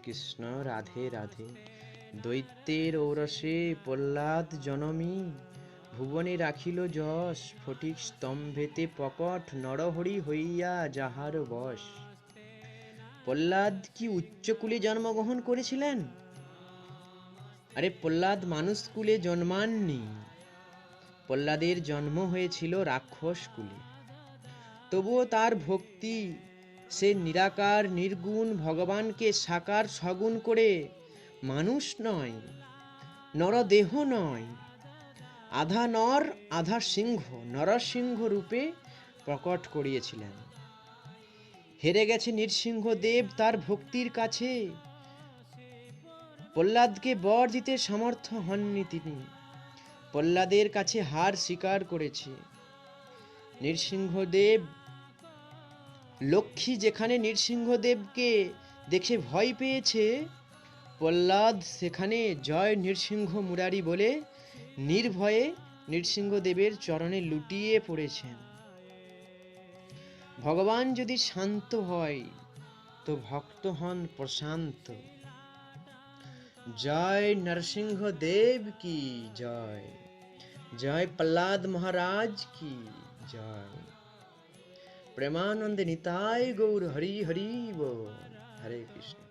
কৃষ্ণ, রাধে রাধে। দৈত্যের ঔরসে প্রহ্লাদ জনমী, ভুবনে রাখিল যশ, ফটিক স্তম্ভেতে প্রকট, নরহরি হইয়া যাহার বশ। প্রহ্লাদ কি উচ্চকুলে জন্মগ্রহণ করেছিলেন? আরে প্রহ্লাদ মানুষ কুলে জন্মাননি, প্রহ্লাদের জন্ম হয়েছিল রাক্ষস কুলে। তবুও তার ভক্তি, সে নিরাকার নির্গুণ ভগবানকে সাকার সগুণ করে মানুষ নয়, নরদেহ নয়, আধা নর আধা সিংহ, নরসিংহ রূপে প্রকট করিয়েছিলেন। হেরে গেছে নৃসিংহদেব তার ভক্তির কাছে, প্রহ্লাদকে বর দিতে সমর্থ হননি তিনি, প্রহ্লাদের কাছে হার স্বীকার করেছে। নৃসিংহদেব, লক্ষ্মী যেখানে নৃসিংহদেবকে দেখে ভয় পেয়েছে, প্রহ্লাদ সেখানে জয় নৃসিংহ মুরারি বলে নির্ভয়ে নৃসিংহদেবের চরণে লুটিয়ে পড়েছেন। ভগবান যদি শান্ত হয় তো ভক্ত হন প্রশান্ত। জয় নরসিংহদেব কি জয়, জয় প্রহ্লাদ মহারাজ কি জয়। প্রেমানন্দে নিতাই গৌর হরি হরি বল। হরে কৃষ্ণ।